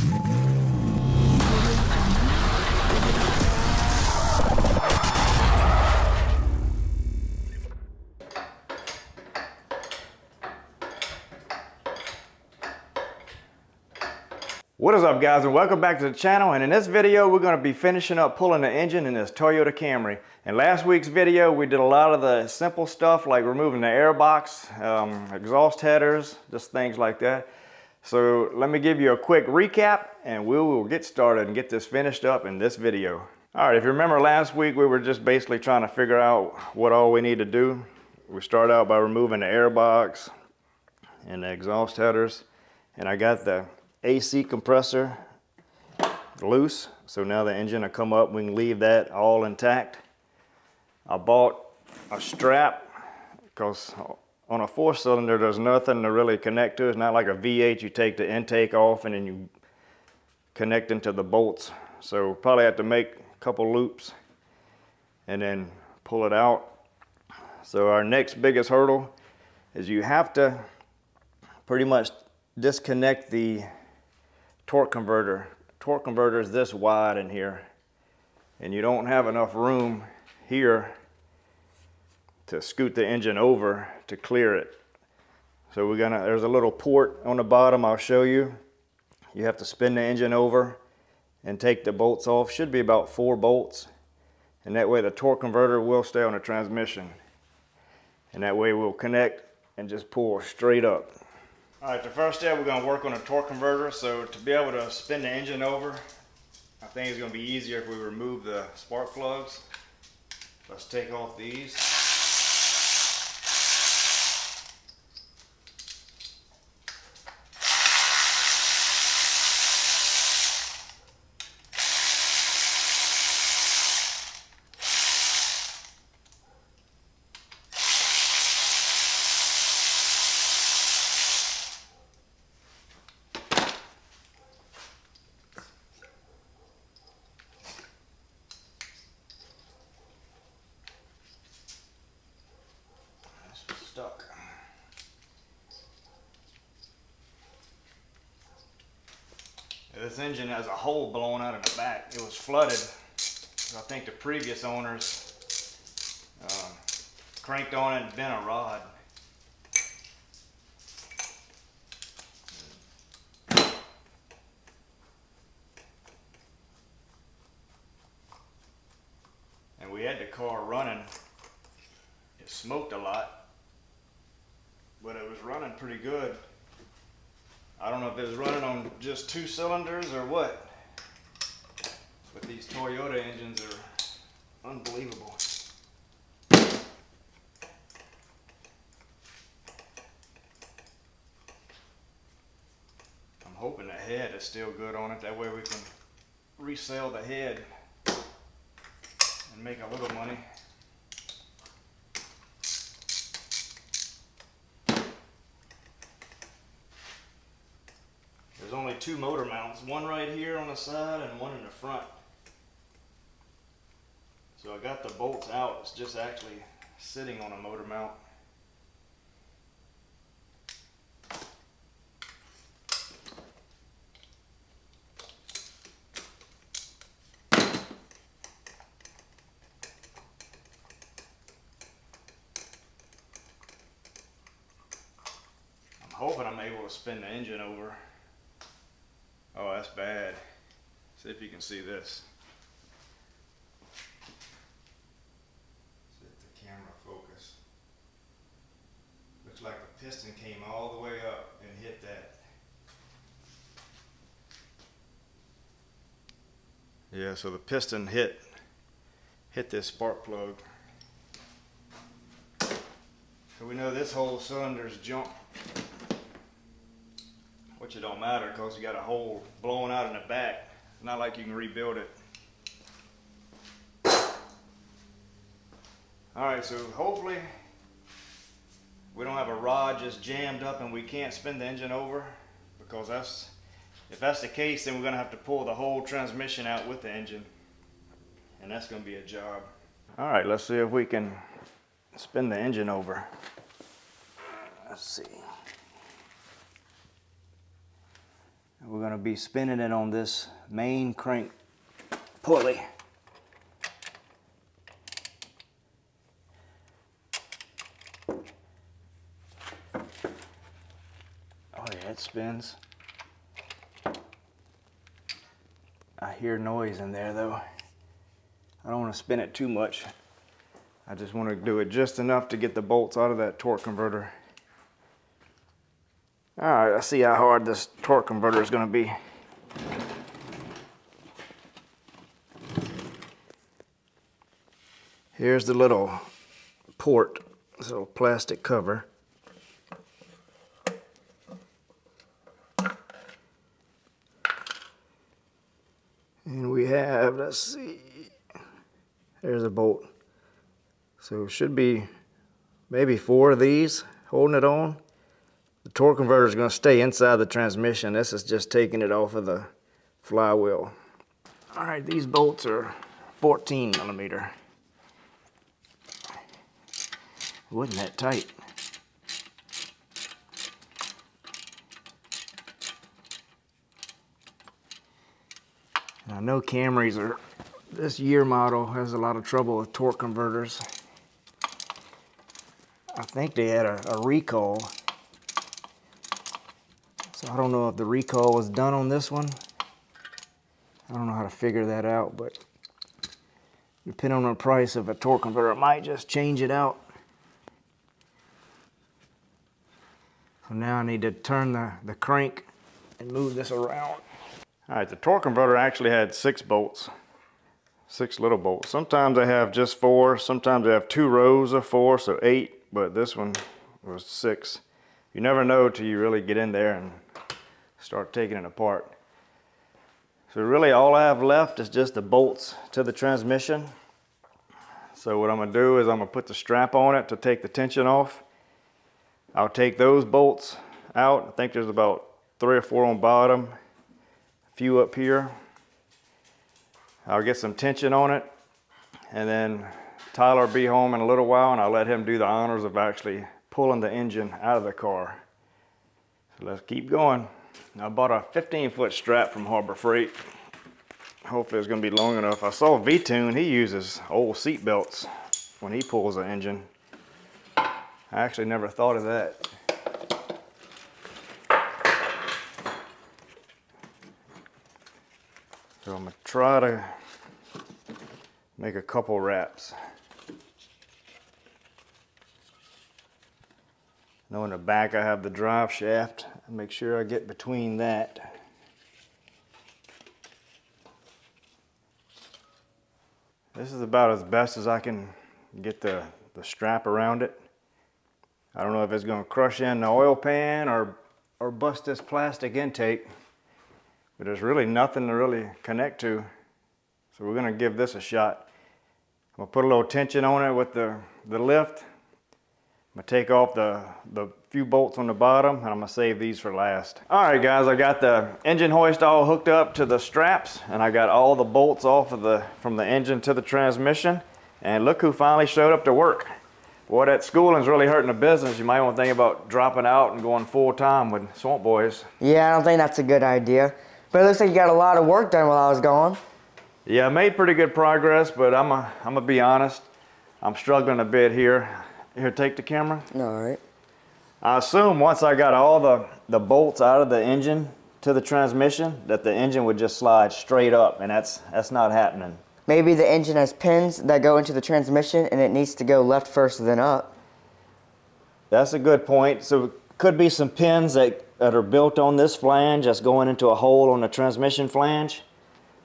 What is up, guys, and welcome back to the channel. And in this video we're going to be finishing up pulling the engine in this Toyota Camry. In last week's video we did a lot of the simple stuff like removing the air box, exhaust headers, just things like that. So let me give you a quick recap and we will get started and get this finished up in this video. Alright, if you remember last week we were just basically trying to figure out what all we need to do. We started out by removing the air box and the exhaust headers, and I got the AC compressor loose, so now the engine will come up. We can leave that all intact. I bought a strap because on a 4-cylinder there's nothing to really connect to. It's not like a V8, you take the intake off and then you connect into the bolts. So probably have to make a couple loops and then pull it out. So our next biggest hurdle is you have to pretty much disconnect the torque converter. Torque converter is this wide in here, and you don't have enough room here to scoot the engine over to clear it. So there's a little port on the bottom I'll show you. You have to spin the engine over and take the bolts off. Should be about 4 bolts, and that way the torque converter will stay on the transmission, and that way we'll connect and just pull straight up. Alright, the first step we're going to work on a torque converter. So to be able to spin the engine over, I think it's going to be easier if we remove the spark plugs. Let's take off these. Stuck. This engine has a hole blown out in the back. It was flooded. I think the previous owners cranked on it and bent a rod. And we had the car running. It smoked a lot, but it was running pretty good. I don't know if it was running on just 2 cylinders or what, but these Toyota engines are unbelievable. I'm hoping the head is still good on it. That way we can resell the head and make a little money. There's only 2 motor mounts, one right here on the side and one in the front. So I got the bolts out, it's just actually sitting on a motor mount. I'm hoping I'm able to spin the engine over. Oh, that's bad. See if you can see this. See if the camera focus. Looks like the piston came all the way up and hit that. Yeah, so the piston hit this spark plug. So we know this whole cylinder's junk. Which it don't matter because you got a hole blown out in the back. It's not like you can rebuild it. Alright, so hopefully we don't have a rod just jammed up and we can't spin the engine over, because if that's the case, then we're going to have to pull the whole transmission out with the engine, and that's going to be a job. Alright, let's see if we can spin the engine over. Let's see. we're going to be spinning it on this main crank pulley. Oh yeah, it spins. I hear noise in there though. I don't want to spin it too much. I just want to do it just enough to get the bolts out of that torque converter. Alright, let's see how hard this torque converter is going to be. Here's the little port, this little plastic cover. And we have, let's see, there's a bolt. So it should be maybe 4 of these holding it on. The torque converter is going to stay inside the transmission. This is just taking it off of the flywheel. All right, these bolts are 14 millimeter. It wasn't that tight. And I know Camrys are, this year model has a lot of trouble with torque converters. I think they had a recall. So I don't know if the recall was done on this one. I don't know how to figure that out, but depending on the price of a torque converter, it might just change it out. So now I need to turn the crank and move this around. All right, the torque converter actually had 6 bolts, 6 little bolts. Sometimes they have just 4, sometimes they have 2 rows of 4, so 8, but this one was 6. You never know till you really get in there and start taking it apart. So really all I have left is just the bolts to the transmission. So what I'm going to do is I'm going to put the strap on it to take the tension off. I'll take those bolts out. I think there's about 3 or 4 on bottom, a few up here. I'll get some tension on it, and then Tyler will be home in a little while, and I'll let him do the honors of actually pulling the engine out of the car. So let's keep going. I bought a 15-foot strap from Harbor Freight. Hopefully it's going to be long enough. I saw V-Tune, he uses old seat belts when he pulls the engine. I actually never thought of that. So I'm going to try to make a couple wraps. Now in the back I have the drive shaft. Make sure I get between that. This is about as best as I can get the strap around it. I don't know if it's going to crush in the oil pan or bust this plastic intake, but there's really nothing to really connect to. So we're going to give this a shot. I'm going to put a little tension on it with the lift. I'm going to take off the few bolts on the bottom, and I'm going to save these for last. All right guys, I got the engine hoist all hooked up to the straps, and I got all the bolts off from the engine to the transmission. And look who finally showed up to work. Boy, that schooling's really hurting the business. You might want to think about dropping out and going full time with Swamp Boys. Yeah, I don't think that's a good idea. But it looks like you got a lot of work done while I was gone. Yeah, I made pretty good progress, but I'm gonna be honest. I'm struggling a bit here. Here, take the camera. All right. I assume once I got all the bolts out of the engine to the transmission, that the engine would just slide straight up, and that's not happening. Maybe the engine has pins that go into the transmission, and it needs to go left first, then up. That's a good point. So it could be some pins that are built on this flange that's going into a hole on the transmission flange.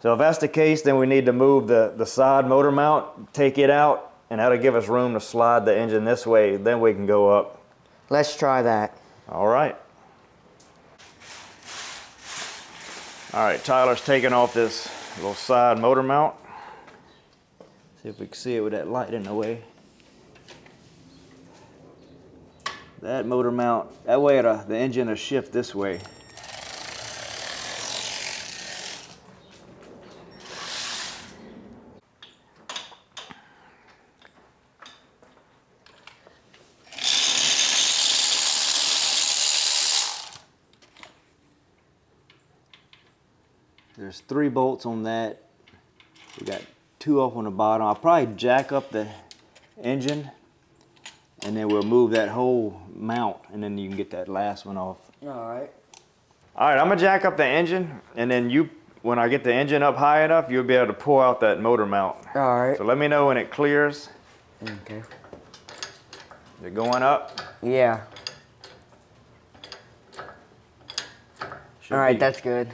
So if that's the case, then we need to move the side motor mount, take it out, and that'll give us room to slide the engine this way. Then we can go up. Let's try that. All right. All right, Tyler's taking off this little side motor mount. See if we can see it with that light in the way. That motor mount, that way the engine will shift this way. There's 3 bolts on that. We got 2 off on the bottom. I'll probably jack up the engine and then we'll move that whole mount and then you can get that last one off. Alright. Alright, I'm gonna jack up the engine and then when I get the engine up high enough, you'll be able to pull out that motor mount. Alright. So let me know when it clears. Okay. Is it going up? Yeah. Alright, that's good.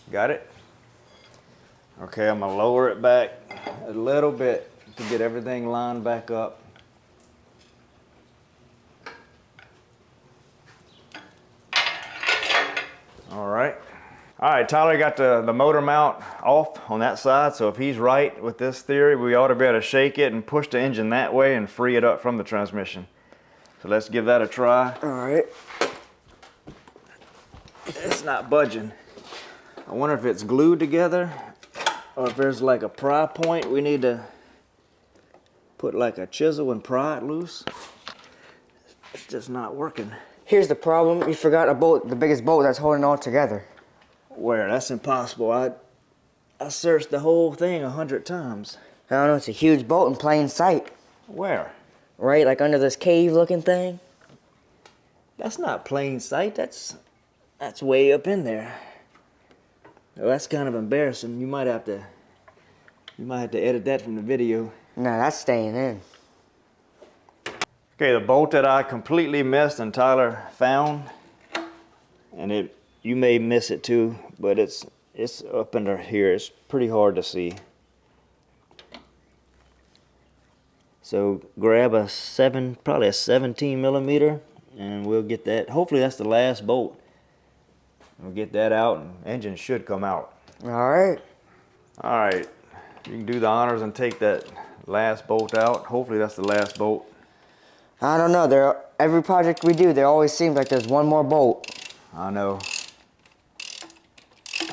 Got it? Okay, I'm gonna lower it back a little bit to get everything lined back up. All right. All right, Tyler got the motor mount off on that side, so if he's right with this theory, we ought to be able to shake it and push the engine that way and free it up from the transmission. So let's give that a try. All right. It's not budging. I wonder if it's glued together or if there's like a pry point. We need to put like a chisel and pry it loose. It's just not working. Here's the problem. You forgot a bolt, the biggest bolt that's holding it all together. Where? That's impossible. I searched the whole thing 100 times. I don't know, it's a huge bolt in plain sight. Where? Right, like under this cave looking thing. That's not plain sight. That's way up in there. Well, that's kind of embarrassing. You might have to edit that from the video. No, that's staying in. Okay, the bolt that I completely missed and Tyler found, and you may miss it too, but it's up under here. It's pretty hard to see. So grab probably a 17 millimeter, and we'll get that. Hopefully that's the last bolt. We'll get that out, and engine should come out. All right. All right, you can do the honors and take that last bolt out. Hopefully that's the last bolt. I don't know. Every project we do, there always seems like there's one more bolt. I know.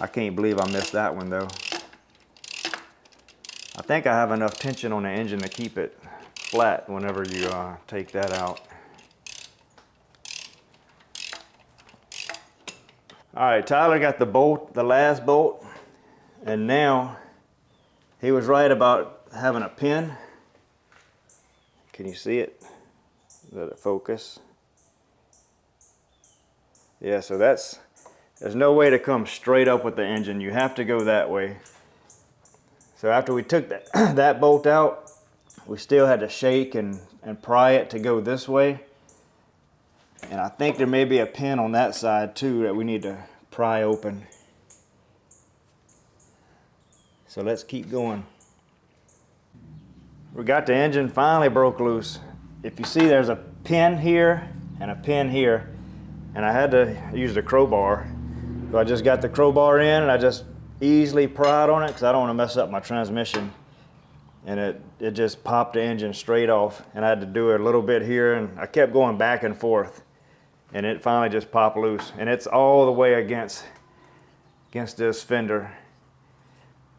I can't believe I missed that one though. I think I have enough tension on the engine to keep it flat whenever you take that out. All right, Tyler got the last bolt, and now he was right about having a pin. Can you see it? Let it focus. Yeah, so there's no way to come straight up with the engine. You have to go that way. So after we took that bolt out, we still had to shake and pry it to go this way. And I think there may be a pin on that side too that we need to pry open. So let's keep going. We got the engine finally broke loose. If you see, there's a pin here and a pin here, and I had to use the crowbar. So I just got the crowbar in and I just easily pried on it because I don't want to mess up my transmission. And it just popped the engine straight off, and I had to do it a little bit here, and I kept going back and forth, and it finally just popped loose, and it's all the way against this fender.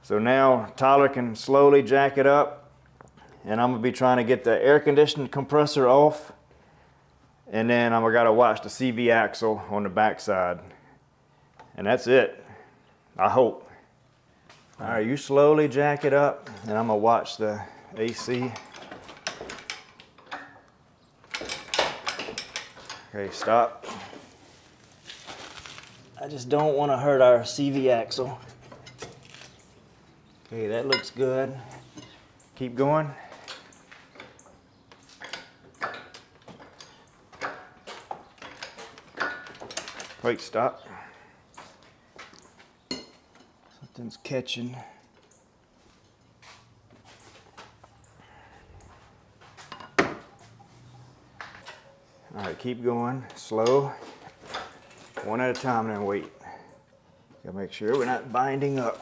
So now Tyler can slowly jack it up, and I'm gonna be trying to get the air conditioning compressor off, and then I'm gotta watch the CV axle on the back side, and that's it, I hope. All right, you slowly jack it up, and I'm gonna watch the AC. Okay, stop. I just don't want to hurt our CV axle. Okay, that looks good. Keep going. Wait, stop. Something's catching. All right, keep going, slow. One at a time and then wait. Gotta make sure we're not binding up.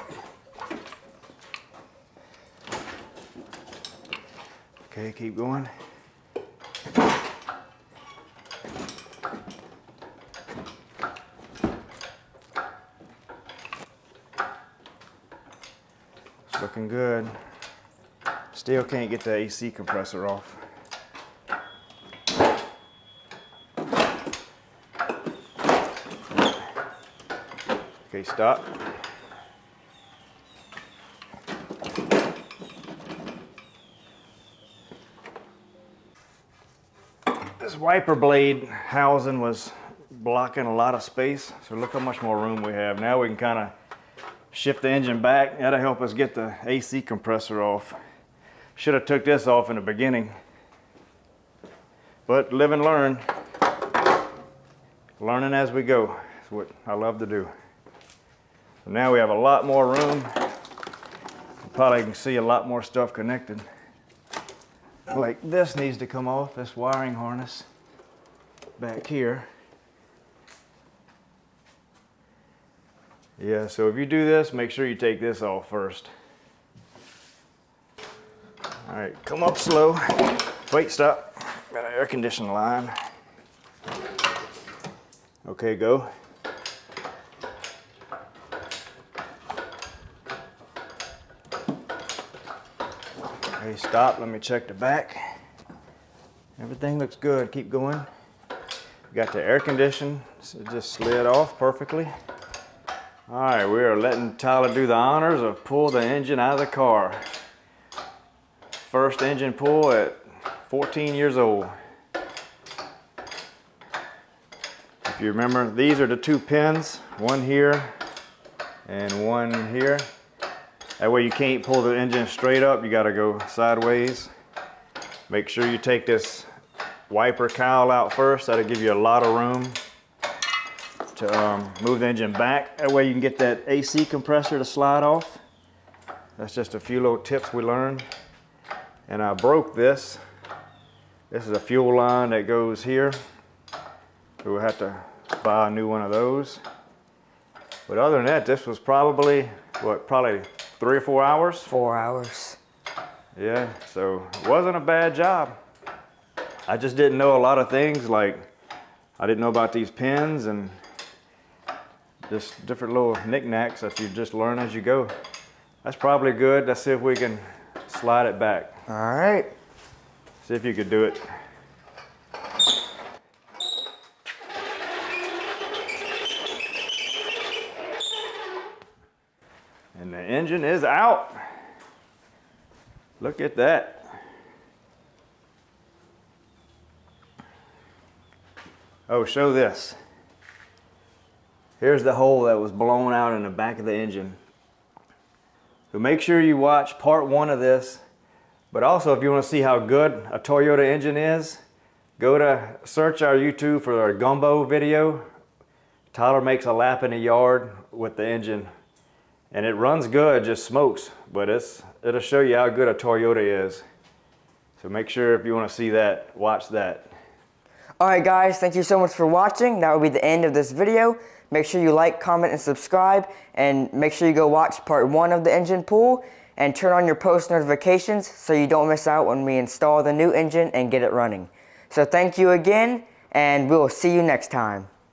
Okay, keep going. It's looking good. Still can't get the AC compressor off. Okay, stop. This wiper blade housing was blocking a lot of space, so look how much more room we have. Now we can kind of shift the engine back. That'll help us get the AC compressor off. Should have took this off in the beginning. But live and learn. Learning as we go is what I love to do. So now we have a lot more room. You probably can see a lot more stuff connected. Like this needs to come off, this wiring harness back here. Yeah, so if you do this, make sure you take this off first. All right, come up slow. Wait, stop. Got an air conditioning line. Okay, go. Okay, stop. Let me check the back. Everything looks good. Keep going. We got the air condition. So it just slid off perfectly. All right, we are letting Tyler do the honors of pull the engine out of the car. First engine pull at 14 years old. If you remember, these are the two pins, one here and one here. That way you can't pull the engine straight up, you gotta go sideways. Make sure you take this wiper cowl out first, that'll give you a lot of room to move the engine back. That way you can get that AC compressor to slide off. That's just a few little tips we learned. And I broke this. This is a fuel line that goes here. So we'll have to buy a new one of those. But other than that, this was probably, probably 3 or 4 hours? 4 hours. Yeah, so it wasn't a bad job. I just didn't know a lot of things, like I didn't know about these pins and just different little knickknacks that you just learn as you go. That's probably good. Let's see if we can slide it back. All right. See if you could do it. And the engine is out. Look at that. Oh, show this. Here's the hole that was blown out in the back of the engine. So make sure you watch part 1 of this. But also, if you want to see how good a Toyota engine is, go to search our YouTube for our gumbo video. Tyler makes a lap in the yard with the engine. And it runs good, just smokes. But it'll show you how good a Toyota is. So make sure if you want to see that, watch that. Alright guys, thank you so much for watching. That will be the end of this video. Make sure you like, comment, and subscribe. And make sure you go watch part 1 of the engine pull. And turn on your post notifications so you don't miss out when we install the new engine and get it running. So thank you again, and we will see you next time.